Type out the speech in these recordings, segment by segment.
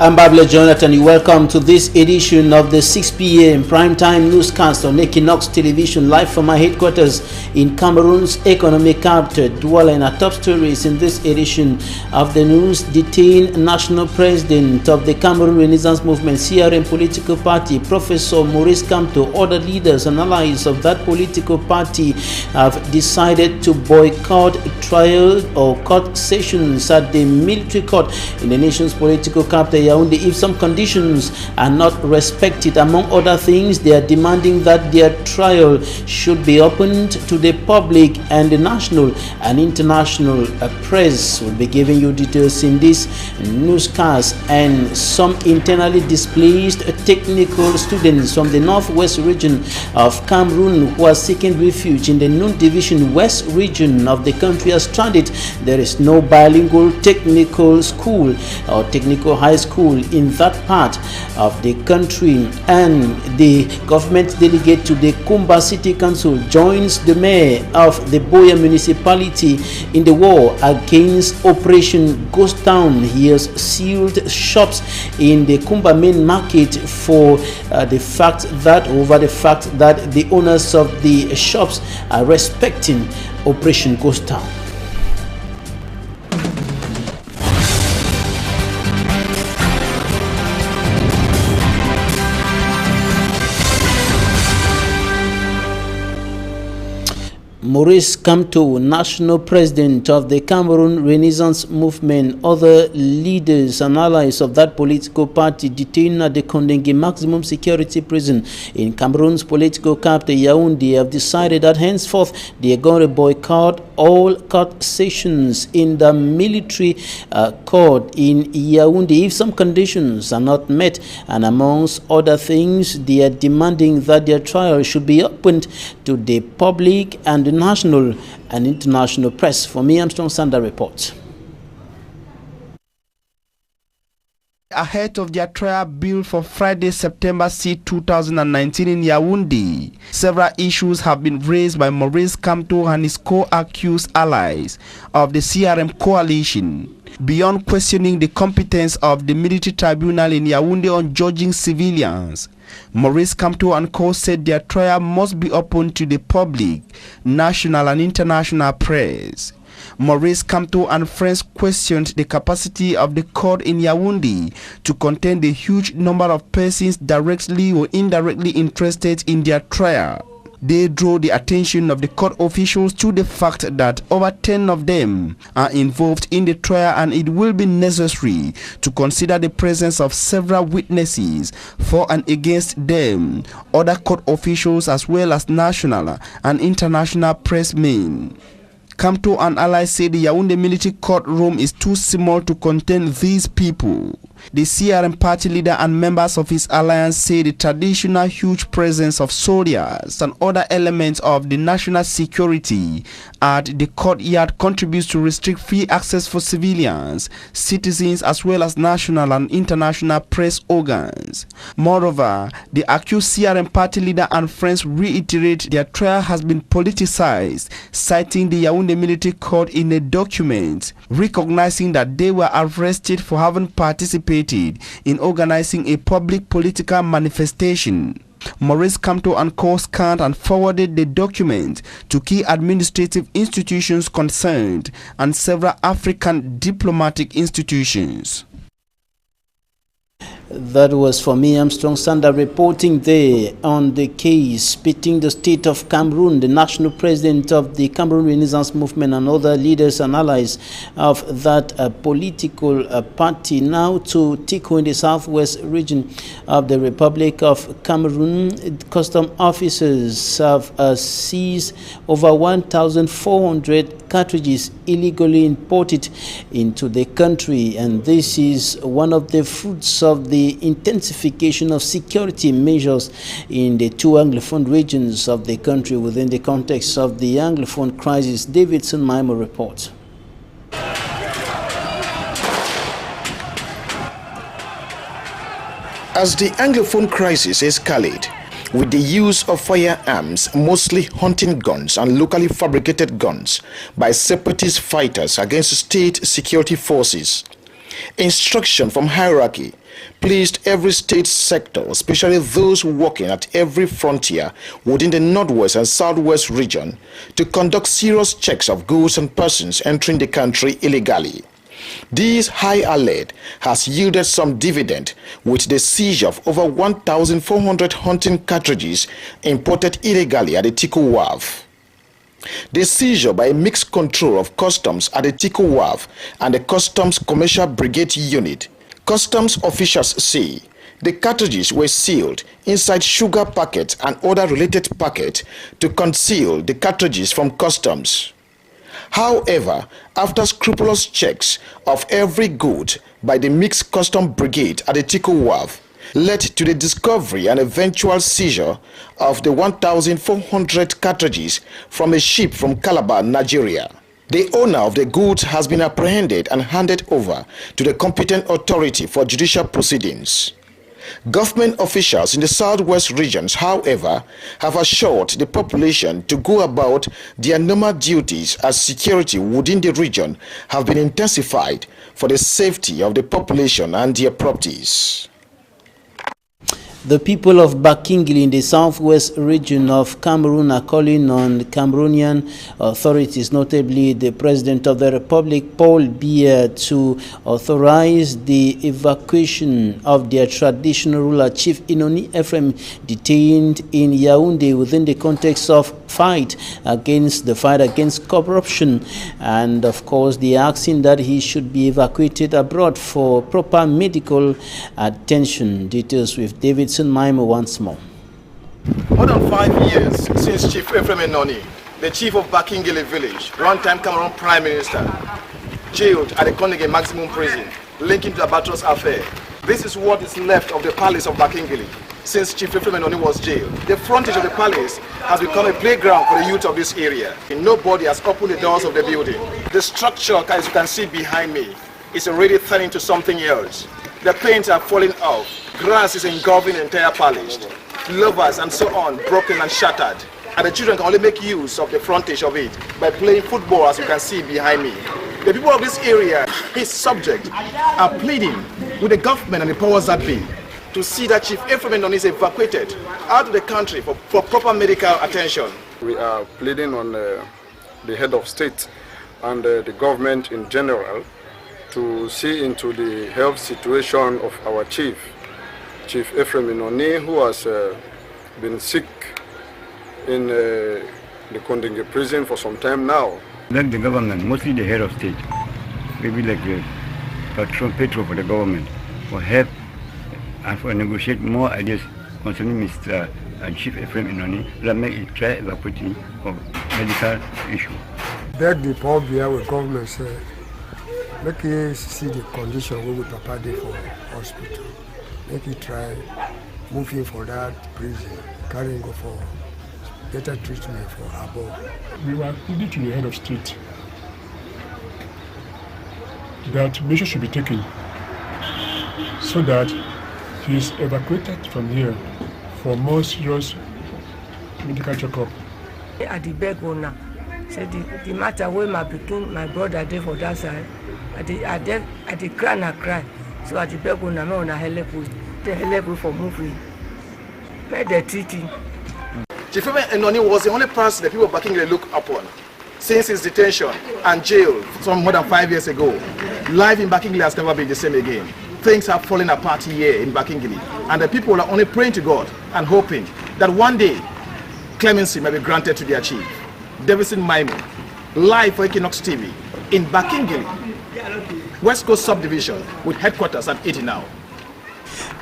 I'm Babla Jonathan. You welcome to this edition of the 6 p.m. primetime newscast on Equinox Television, live from my headquarters in Cameroon's economic capital. Dwelling our top stories in this edition of the news: detained national president of the Cameroon Renaissance Movement (CRM) political party, Professor Maurice Kamto. Other leaders and allies of that political party have decided to boycott trial or court sessions at the military court in the nation's political capital, Yaoundé, if some conditions are not respected. Among other things, they are demanding that their trial should be opened to the public, and the national and international press. Will be giving you details in this newscast. And some internally displaced technical students from the northwest region of Cameroon who are seeking refuge in the Noon Division West region of the country are stranded. There is no bilingual technical school or technical high school in that part of the country, and the government delegate to the Kumba City Council joins the mayor of the Boya municipality in the war against Operation Ghost Town. He has sealed shops in the Kumba main market for the fact that the owners of the shops are respecting Operation Ghost Town. Maurice Kamto, national president of the Cameroon Renaissance Movement, other leaders and allies of that political party detained at the Kondenge maximum security prison in Cameroon's political capital, Yaoundé, have decided that henceforth they are going to boycott all court sessions in the military court in Yaoundé if some conditions are not met. And amongst other things, they are demanding that their trial should be opened to the public and the national and international press. For me, Armstrong Sander reports. Ahead of their trial bill for Friday, September 6, 2019 in Yaoundé, several issues have been raised by Maurice Kamto and his co-accused allies of the CRM coalition. Beyond questioning the competence of the military tribunal in Yaoundé on judging civilians, Maurice Kamto and co said their trial must be open to the public, national and international press. Maurice Kamto and friends questioned the capacity of the court in Yaoundé to contain the huge number of persons directly or indirectly interested in their trial. They drew the attention of the court officials to the fact that over 10 of them are involved in the trial, and it will be necessary to consider the presence of several witnesses for and against them, other court officials as well as national and international pressmen. Kamto and allies say the Yaoundé military courtroom is too small to contain these people. The CRM party leader and members of his alliance say the traditional huge presence of soldiers and other elements of the national security at the courtyard contributes to restrict free access for civilians, citizens as well as national and international press organs. Moreover, the accused CRM party leader and friends reiterate their trial has been politicized, citing the Yaoundé military court in a document recognizing that they were arrested for having participated in organizing a public political manifestation. Maurice Kamto and co scanned and forwarded the document to key administrative institutions concerned and several African diplomatic institutions. That was for me, Armstrong Sander, reporting there on the case pitting the state of Cameroon, the national president of the Cameroon Renaissance Movement, and other leaders and allies of that political party. Now to Tiko in the southwest region of the Republic of Cameroon, custom officers have seized over 1,400 cartridges illegally imported into the country, and this is one of the fruits of the intensification of security measures in the two Anglophone regions of the country within the context of the Anglophone crisis. Davidson Maimo reports. As the Anglophone crisis escalates, with the use of firearms, mostly hunting guns and locally fabricated guns, by separatist fighters against state security forces, instruction from hierarchy pleased every state sector, especially those working at every frontier within the northwest and southwest region, to conduct serious checks of goods and persons entering the country illegally. This high alert has yielded some dividend, with the seizure of over 1,400 hunting cartridges imported illegally at the Tiku Wharf. The seizure by a mixed control of customs at the Tiku Wharf and the Customs Commercial Brigade Unit. Customs officials say the cartridges were sealed inside sugar packets and other related packets to conceal the cartridges from customs. However, after scrupulous checks of every good by the Mixed Custom Brigade at the Tiku Wharf, led to the discovery and eventual seizure of the 1,400 cartridges from a ship from Calabar, Nigeria. The owner of the goods has been apprehended and handed over to the competent authority for judicial proceedings. Government officials in the southwest regions, however, have assured the population to go about their normal duties as security within the region have been intensified for the safety of the population and their properties. The people of Bakingili in the southwest region of Cameroon are calling on Cameroonian authorities, notably the President of the Republic, Paul Biya, to authorize the evacuation of their traditional ruler, Chief Inoni Ephraim, detained in Yaoundé within the context of fight against corruption. And of course, they are asking that he should be evacuated abroad for proper medical attention. Details with Davidson Maimo once more. More than 5 years since Chief Ephraim Inoni, the chief of Bakingili village, one-time Cameroon Prime Minister, jailed at the Konige Maximum Prison, linking to the Batros affair. This is what is left of the palace of Bakingili since Chief Ephraim Inoni was jailed. The frontage of the palace has become a playground for the youth of this area. Nobody has opened the doors of the building. The structure, as you can see behind me, is already turning to something else. The paints are falling off. Grass is engulfing the entire palace. Lovers and so on, broken and shattered. And the children can only make use of the frontage of it by playing football, as you can see behind me. The people of this area, his subject, are pleading with the government and the powers that be to see that Chief Ephraim Inoni is evacuated out of the country for proper medical attention. We are pleading on the head of state and the government in general to see into the health situation of our Chief Ephraim Inoni, who has been sick in the Kondenge prison for some time now. Like the government, mostly the head of state, maybe like the patron for the government, for help and for negotiate more ideas concerning Mr. Chief Ephraim Inoni, that make it try evacuating for medical issue. Beg the Paul Biya with government say, make you see the condition we will prepare for hospital. Make you try moving for that prison, carrying go for better treatment for above. We were pleading to the head of state that measures should be taken so that he is evacuated from here for more serious medical checkup. At the beg owner, said the matter where my brother did for that side, at the cry and cry. So at the beg owner, me on a help for moving. Made the treating. Chief Ephraim Inoni was the only person the people of Bakingili look upon since his detention and jail some more than 5 years ago. Life in Bakingili has never been the same again. Things are falling apart here in Bakingili, and the people are only praying to God and hoping that one day clemency may be granted to their chief. Davidson Maimo, live for Equinox TV in Bakingili, West Coast Subdivision, with headquarters at 80 now.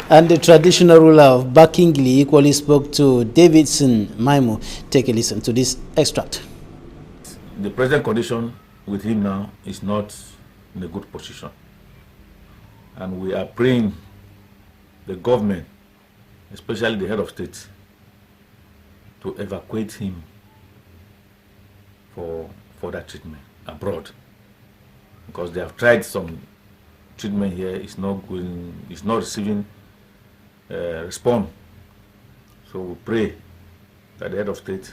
And the traditional ruler of Bakingili equally spoke to Davidson Maimo. Take a listen to this extract. The present condition with him now is not in a good position. And we are praying the government, especially the head of state, to evacuate him for that treatment abroad. Because they have tried some treatment here, it's not going, it's not receiving response. So we pray that the head of state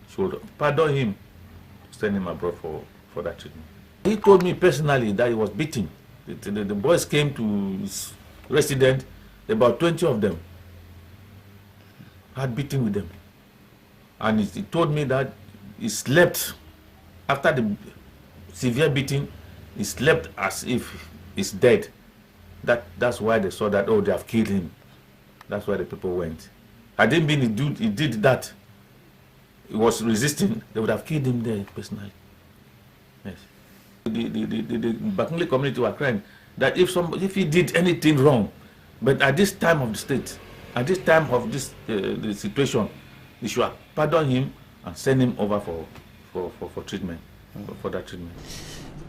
should pardon him, send him abroad for that treatment. He told me personally that he was beaten. The boys came to his residents, about 20 of them had beaten with them. And he told me that he slept, after the severe beating, he slept as if he's dead. That's why they saw that, oh, they have killed him. That's why the people went. Had it been he did that, he was resisting, they would have killed him there personally. Yes. The Bakingili community were crying that if he did anything wrong, but at this time of the state, at this time of this the situation, they should pardon him and send him over for treatment, for that treatment.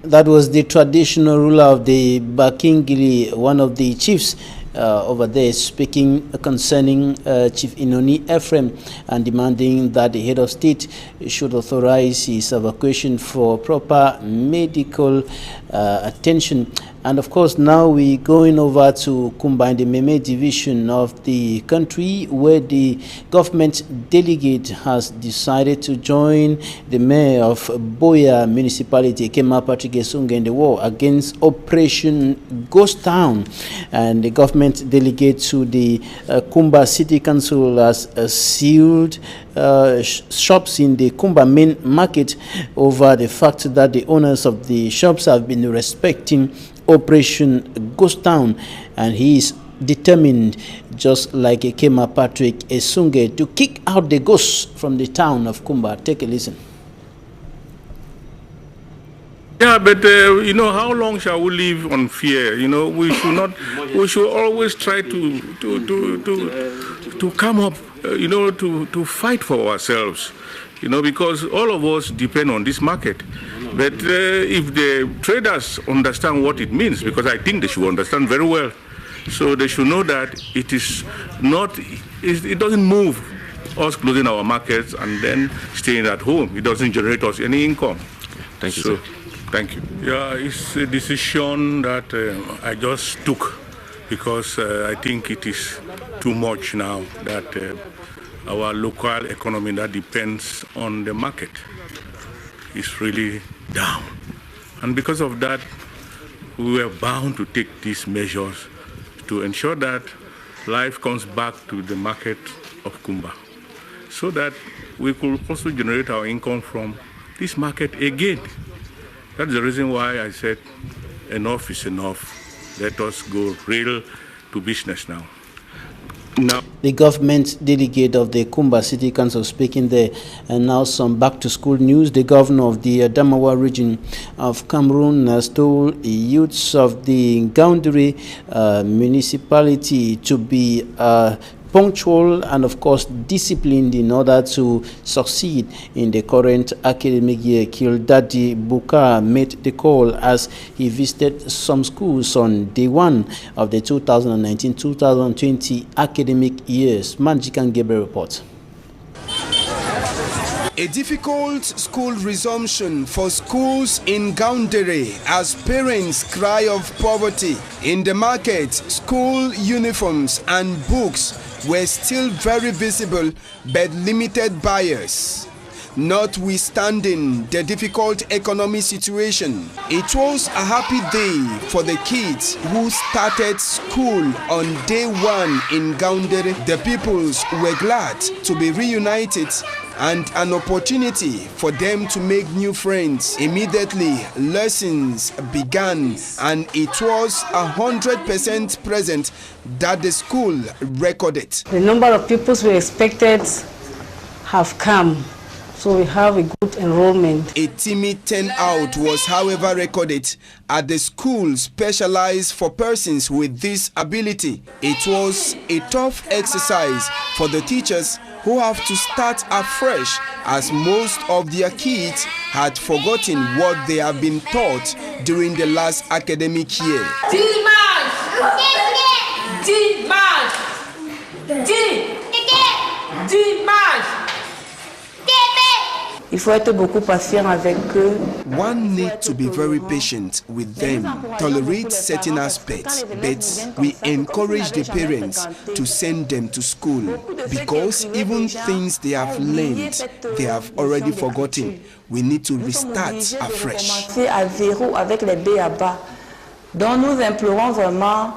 That was the traditional ruler of the Bakingili, one of the chiefs over there, speaking concerning Chief Inoni Ephraim and demanding that the head of state should authorize his evacuation for proper medical attention. And of course, now we're going over to Kumba in the Meme division of the country, where the government delegate has decided to join the mayor of Boya municipality, Kema Patrick Esunga, in the war against Operation Ghost Town. And the government delegate to the Kumba City Council has sealed shops in the Kumba main market over the fact that the owners of the shops have been respecting Operation Ghost Town, and he is determined, just like Kema Patrick Esunge, to kick out the ghosts from the town of Kumba. Take a listen. Yeah, but you know, how long shall we live on fear? You know, we should not. We should always try to come up. You know, to fight for ourselves. You know, because all of us depend on this market. But if the traders understand what it means, because I think they should understand very well, so they should know that it is not. It doesn't move us closing our markets and then staying at home. It doesn't generate us any income. Thank you, sir. Thank you. Yeah, it's a decision that I just took because I think it is too much now that our local economy that depends on the market is really down. And because of that, we were bound to take these measures to ensure that life comes back to the market of Kumba, so that we could also generate our income from this market again. That's the reason why I said enough is enough. Let us go real to business now. Now, the government delegate of the Kumba City Council speaking there. And now some back to school news. The governor of the Adamawa region of Cameroon has told the youths of the Gaundere municipality to be punctual and of course disciplined in order to succeed in the current academic year. Kildadi Buka made the call as he visited some schools on day one of the 2019-2020 academic years. Manjikan Gabriel report. A difficult school resumption for schools in Gaundere as parents cry of poverty. In the market, school uniforms and books were still very visible but limited buyers. Notwithstanding the difficult economic situation, it was a happy day for the kids who started school on day one in Gaundere. The peoples were glad to be reunited and an opportunity for them to make new friends. Immediately, lessons began and it was 100% present that the school recorded. The number of pupils we expected have come, so we have a good enrollment. A timid turnout was, however, recorded at the school specialized for persons with this ability. It was a tough exercise for the teachers who have to start afresh, as most of their kids had forgotten what they have been taught during the last academic year. Il faut être beaucoup patient avec eux. One needs to be very patient with them, tolerate certain aspects, but we encourage the parents to send them to school because even things they have learned, they have already forgotten. We need to restart afresh. À zéro avec les B à bas. Donc nous implorons vraiment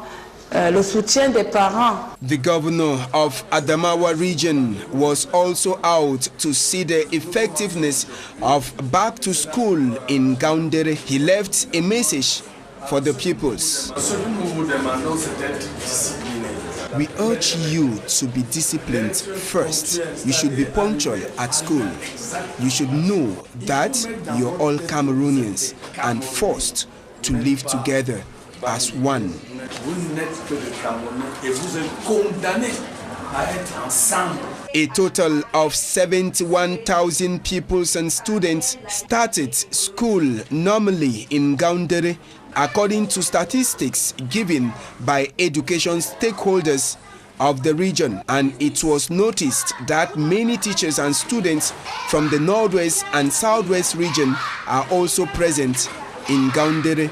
le soutien des parents. The governor of Adamawa region was also out to see the effectiveness of back to school in Gaundere. He left a message for the pupils. We urge you to be disciplined first. You should be punctual at school. You should know that you're all Cameroonians and forced to live together as one. A total of 71,000 pupils and students started school normally in Gaundere, according to statistics given by education stakeholders of the region, and it was noticed that many teachers and students from the northwest and southwest region are also present in Gaundere.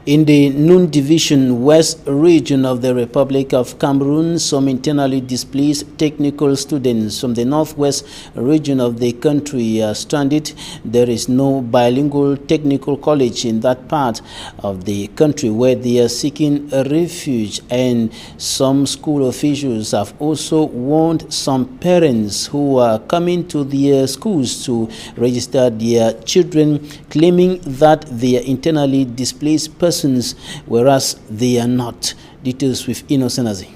In the Nun Division West region of the Republic of Cameroon, some internally displaced technical students from the northwest region of the country are stranded. There is no bilingual technical college in that part of the country where they are seeking a refuge, and some school officials have also warned some parents who are coming to their schools to register their children, claiming that they are internally displaced persons, whereas they are not. Details with EQUINOXE.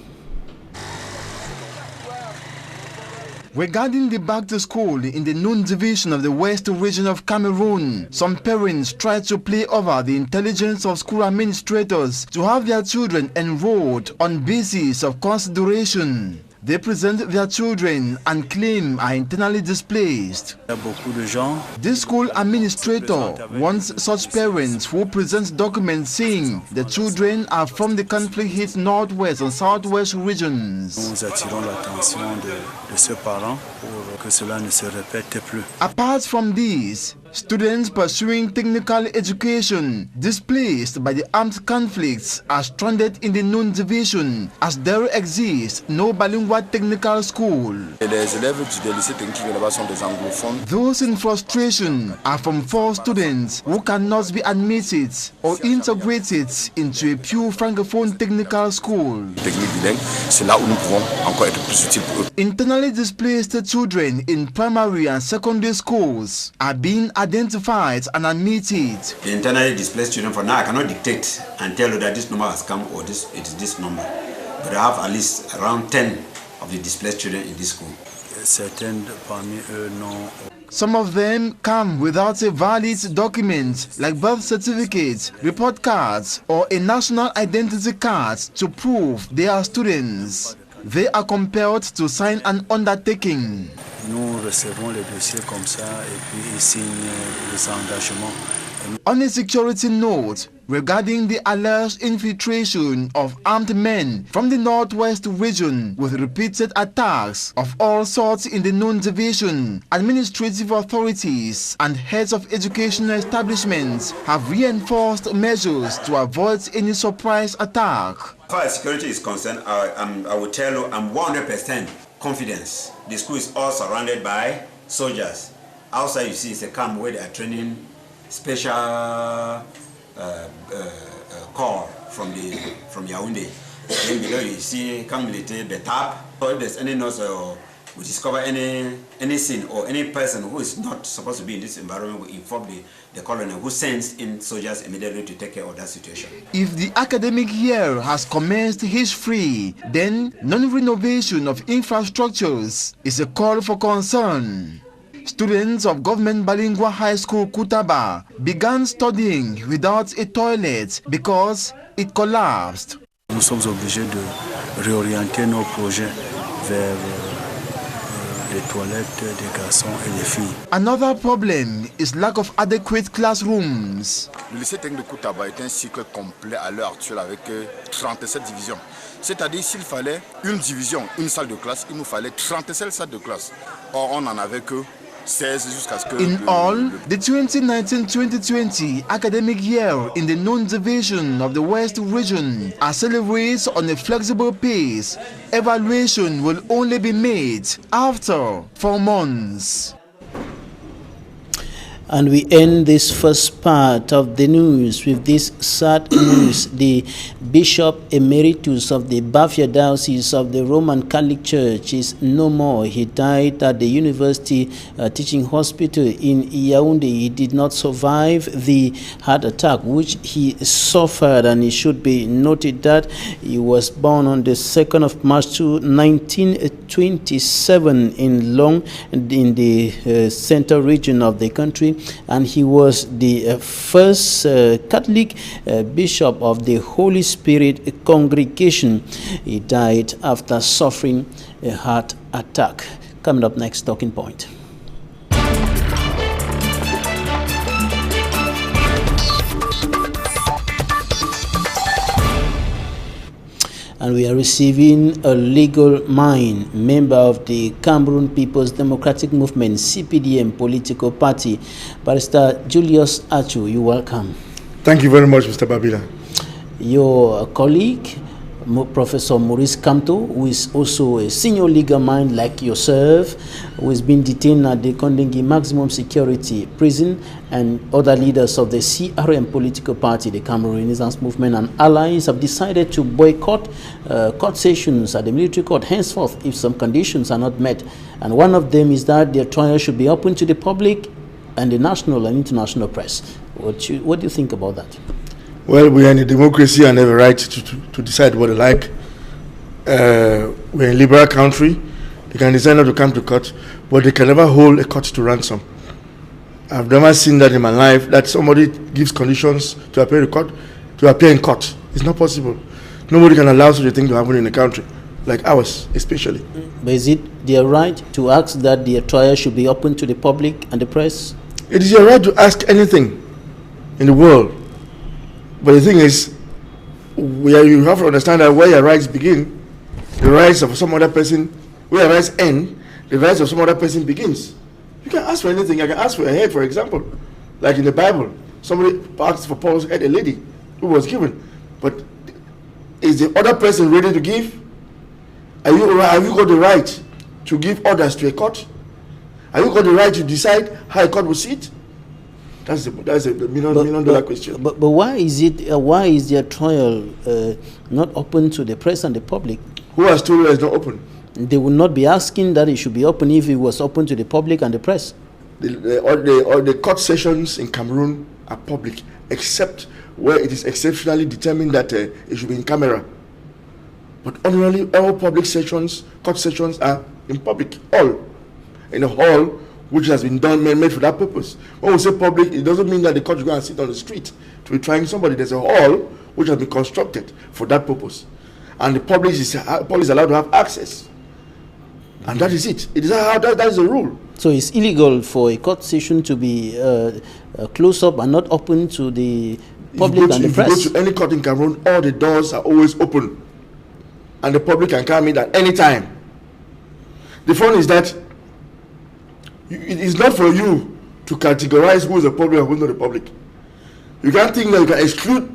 Regarding the back to school in the Nun division of the West region of Cameroon, some parents try to play over the intelligence of school administrators to have their children enrolled on basis of consideration. They present their children and claim are internally displaced. This school administrator wants such parents who present documents saying the children are from the conflict-hit northwest and southwest regions. Apart from these, students pursuing technical education displaced by the armed conflicts are stranded in the Nun division as there exists no bilingual technical school. Those in frustration are from 4 students who cannot be admitted or integrated into a pure francophone technical school. Internally displaced children in primary and secondary schools are being identified and admitted. The internally displaced children, for now I cannot dictate and tell you that this number has come or it is this number. But I have at least around 10 of the displaced children in this school. Some of them come without a valid document like birth certificates, report cards, or a national identity card to prove they are students. They are compelled to sign an undertaking. On a security note, regarding the alleged infiltration of armed men from the northwest region with repeated attacks of all sorts in the Nun division, administrative authorities and heads of educational establishments have reinforced measures to avoid any surprise attack. As far as security is concerned, I will tell you I'm 100% confident. The school is all surrounded by soldiers. Outside you see it's a camp where they are training special corps from Yaoundé. Then below you see camp militaire, the tap. So if there's any noise or we discover any scene or any person who is not supposed to be in this environment, we inform the colonel who sends in soldiers immediately to take care of that situation. If the academic year has commenced hitch-free, then non-renovation of infrastructures is a call for concern. Students of Government Bilingual High School Kutaba began studying without a toilet because it collapsed. Nous sommes obligés de réorienter nos projets vers les toilettes des garçons et des filles. Another problem is lack of adequate classrooms. Le lycée technique de Koutaba est un cycle complet à l'heure actuelle avec 37 divisions. C'est-à-dire s'il fallait une division, une salle de classe, il nous fallait 37 salles de classe. Or on n'en avait que 16 jusqu'à ce que... In all, the 2019-2020 academic year in the Nun division of the West region accelerates on a flexible pace. Evaluation will only be made after 4 months. And we end this first part of the news with this sad news. The Bishop Emeritus of the Bafia Diocese of the Roman Catholic Church is no more. He died at the University Teaching Hospital in Yaoundé. He did not survive the heart attack which he suffered, and it should be noted that he was born on the 2nd of March 1927 in Long, in the central region of the country. And he was the first Catholic bishop of the Holy Spirit congregation. He died after suffering a heart attack. Coming up next, Talking Point. And we are receiving a legal mind, member of the Cameroon People's Democratic Movement, CPDM political party, Barrister Julius Achu. You're welcome. Thank you very much, Mr. Babila. Your colleague, Professor Maurice Kamto, who is also a senior legal mind like yourself, who has been detained at the Kondengui Maximum Security Prison, and other leaders of the CRM political party, the Cameroon Renaissance Movement, and allies have decided to boycott court sessions at the military court henceforth if some conditions are not met. And one of them is that their trial should be open to the public and the national and international press. What do you think about that? Well, we are in a democracy and have a right to decide what they like. We're in a liberal country. They can decide not to come to court, but they can never hold a court to ransom. I've never seen that in my life, that somebody gives conditions to appear in court. It's not possible. Nobody can allow such a thing to happen in a country like ours, especially. But is it their right to ask that their trial should be open to the public and the press? It is your right to ask anything in the world. But the thing is, you have to understand that where your rights begin, the rights of some other person, where your rights end, the rights of some other person begins. You can ask for anything. I can ask for a head, for example. Like in the Bible, somebody asked for Paul's head, a lady who was given. But is the other person ready to give? Have you got the right to give orders to a court? Have you got the right to decide how a court will sit? That's a million-dollar question. But why is their trial not open to the press and the public? Who has told you it's not open? They would not be asking that it should be open if it was open to the public and the press. The court sessions in Cameroon are public, except where it is exceptionally determined that it should be in camera. But ordinarily, all public sessions, court sessions are in public, all in a hall which has been made for that purpose. When we say public, it doesn't mean that the court is going to sit on the street to be trying somebody. There's a hall which has been constructed for that purpose, and the public is allowed to have access, and that is it. That is the rule. So it's illegal for a court session to be closed up and not open to the public and the press. If you go to any court in Cameroon, all the doors are always open, and the public can come in at any time. The fun is that it is not for you to categorize who is the public and who is not the public. You can't think that you can exclude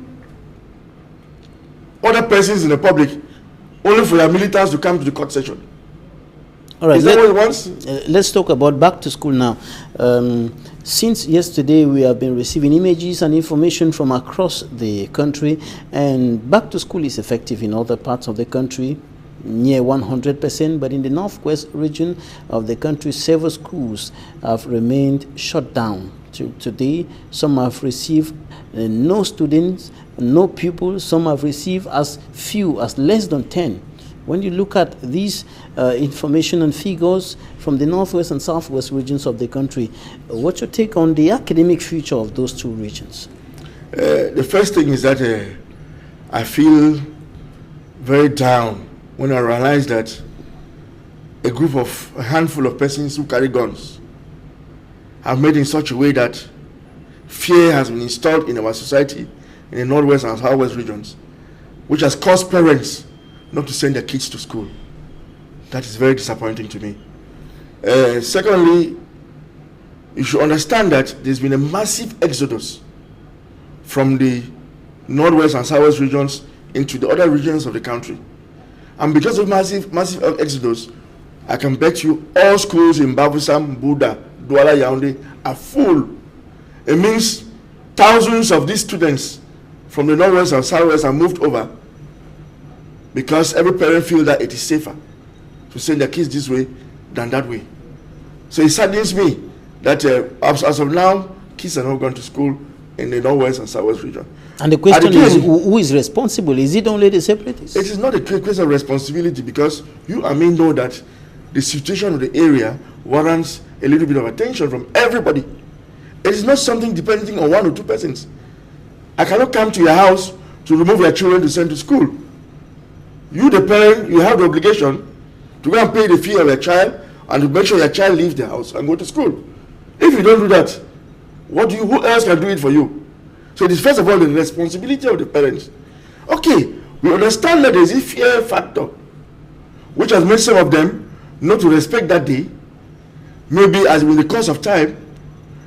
other persons in the public only for your militants to come to the court session. All right, is that what it wants? Let's talk about back to school now. Since yesterday, we have been receiving images and information from across the country, and back to school is effective in other parts of the country, near 100%, but in the northwest region of the country, several schools have remained shut down. Today, some have received no students, no pupils. Some have received as few as less than 10. When you look at these information and figures from the northwest and southwest regions of the country, what's your take on the academic future of those two regions? The first thing is that I feel very down when I realize that a handful of persons who carry guns have made in such a way that fear has been installed in our society in the northwest and southwest regions, which has caused parents not to send their kids to school. That is very disappointing to me. Secondly, you should understand that there's been a massive exodus from the northwest and southwest regions into the other regions of the country. And because of massive exodus, I can bet you all schools in Babusam, Buda, Douala, Yaoundé are full it means thousands of these students from the northwest and southwest are moved over because every parent feels that it is safer to send their kids this way than that way. So it saddens me that as of now, kids are not going to school in the northwest and southwest region. And the question is, who is responsible? Is it only the separatists? It is not a question of responsibility, because you and me know that the situation of the area warrants a little bit of attention from everybody. It is not something depending on one or two persons. I cannot come to your house to remove your children to send to school. You, the parent, you have the obligation to go and pay the fee of your child and to make sure your child leaves the house and go to school. If you don't do that, who else can do it for you? So it is first of all the responsibility of the parents. Okay, we understand that there is a fear factor, which has made some of them not to respect that day. Maybe as in the course of time,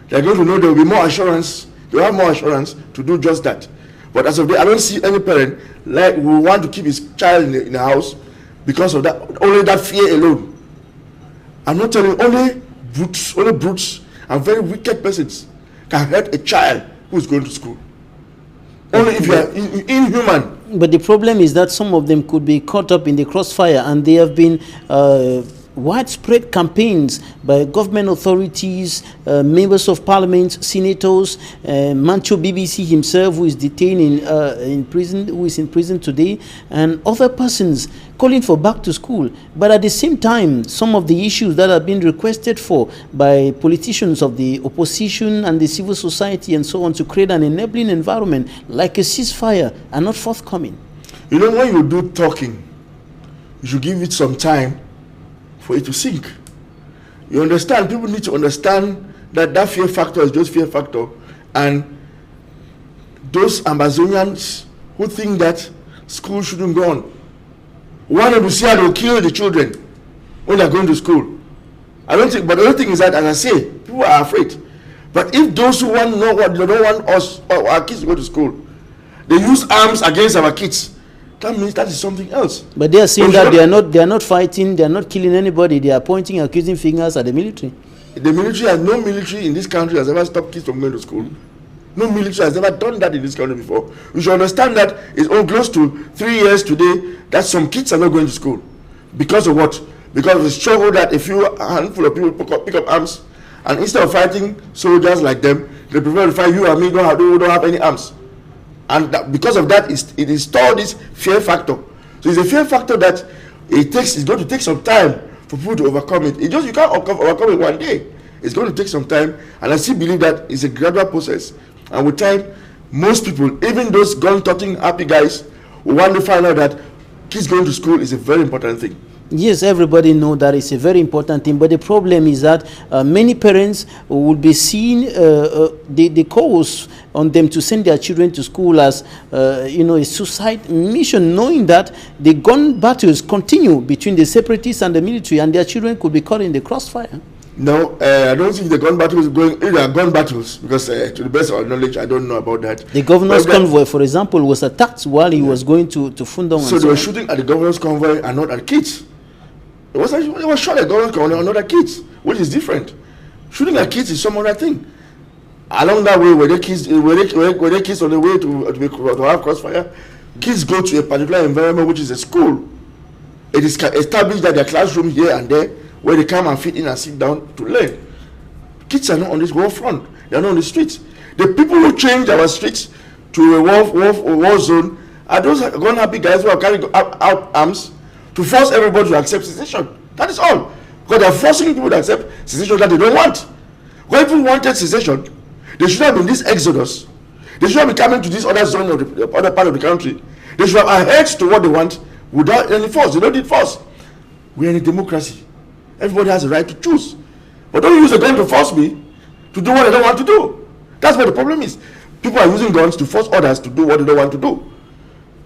they are going to know there will be more assurance, they will have more assurance to do just that. But as of today, I don't see any parent like who want to keep his child in the house because of that, only that fear alone. I'm not telling you, only brutes and very wicked persons can hurt a child who is going to school. Only if you are inhuman. But the problem is that some of them could be caught up in the crossfire, and there have been widespread campaigns by government authorities, members of parliament, senators, Mancho BBC himself, who is detained in prison, who is in prison today, and other persons calling for back to school. But at the same time, some of the issues that have been requested for by politicians of the opposition and the civil society and so on to create an enabling environment like a ceasefire are not forthcoming. You know, when you do talking, you should give it some time for it to sink. You understand? People need to understand that that fear factor is just fear factor, and those Amazonians who think that school shouldn't go on, one of the see how they'll kill the children when they're going to school. I don't think, but the other thing is that, as I say, people are afraid. But if those who want know what they don't want us or our kids to go to school, they use arms against our kids, that means that is something else. But they are saying that they are not fighting, they are not killing anybody, they are pointing accusing fingers at the military. The military has no military in this country has ever stopped kids from going to school. No military has ever done that in this country before. You should understand that it's all close to 3 years today that some kids are not going to school. Because of what? Because of the struggle that a handful of people pick up arms, and instead of fighting soldiers like them, they prefer to fight you and me who don't have any arms. And because of that, it installed this fear factor. So it's a fear factor that it's going to take some time for people to overcome it. You can't overcome it one day. It's going to take some time, and I still believe that it's a gradual process. And with time, most people, even those gun-toting happy guys, will one day find out that kids going to school is a very important thing. Yes, everybody knows that it's a very important thing, but the problem is that many parents will be seeing the calls on them to send their children to school as a suicide mission, knowing that the gun battles continue between the separatists and the military, and their children could be caught in the crossfire. No, I don't think the gun battles going. There are gun battles because, to the best of our knowledge, I don't know about that. The governor's convoy, for example, was attacked while he was going to Fundong. So they were shooting at the governor's convoy and not at kids. It was shot at governor's convoy and not at kids, which is different. Shooting at kids is some other thing. Along that way, were they kids on the way to have crossfire? Kids go to a particular environment, which is a school. It is established that there are classrooms here and there, where they come and fit in and sit down to learn. Kids are not on this war front. They are not on the streets. The people who change our streets to a war zone are those gun-happy guys who are carrying out arms to force everybody to accept secession. That is all. Because they are forcing people to accept secession that they don't want. When people wanted secession, they should have been this exodus. They should have been coming to this other zone of the other part of the country. They should have adhered to what they want without any force. They don't need force. We are in a democracy. Everybody has a right to choose. But don't use a gun to force me to do what I don't want to do. That's what the problem is. People are using guns to force others to do what they don't want to do.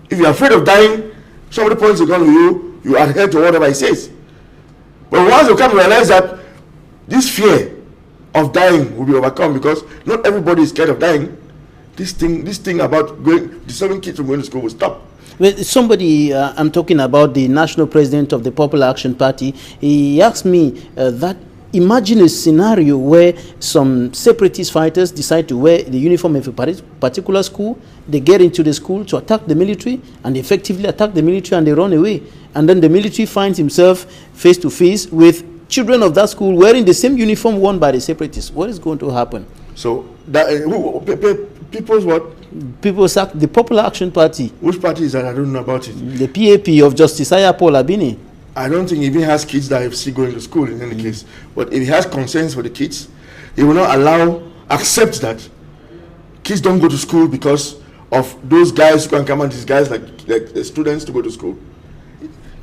If you're afraid of dying, somebody points a gun at you, you adhere to whatever he says. But once you come to realize that this fear of dying will be overcome, because not everybody is scared of dying, this thing about disturbing kids from going to school will stop. Well, somebody, I'm talking about the national president of the Popular Action Party, he asked me that imagine a scenario where some separatist fighters decide to wear the uniform of a particular school, they get into the school to attack the military, and they effectively attack the military and they run away. And then the military finds himself face to face with children of that school wearing the same uniform worn by the separatists. What is going to happen? So, that, people's what? People's the Popular Action Party. Which party is that? I don't know about it. The PAP of Justice Paul Abini. I don't think he even has kids that are still going to school in any case. But if he has concerns for the kids, he will not accept that kids don't go to school because of those guys who can come and these guys like the students to go to school.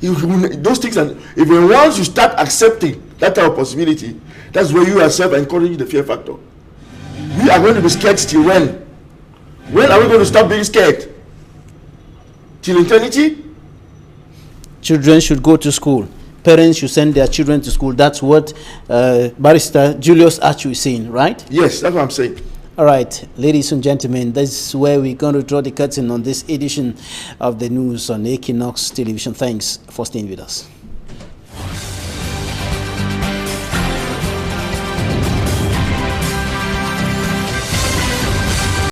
Those things, and even once you start accepting that type of possibility, that's where you yourself encourage the fear factor. We are going to be scared till when? When are we going to stop being scared? Till eternity? Children should go to school. Parents should send their children to school. That's what Barrister Julius Achu is saying, right? Yes, that's what I'm saying. All right, ladies and gentlemen, this is where we're going to draw the curtain on this edition of the news on Equinox Television. Thanks for staying with us.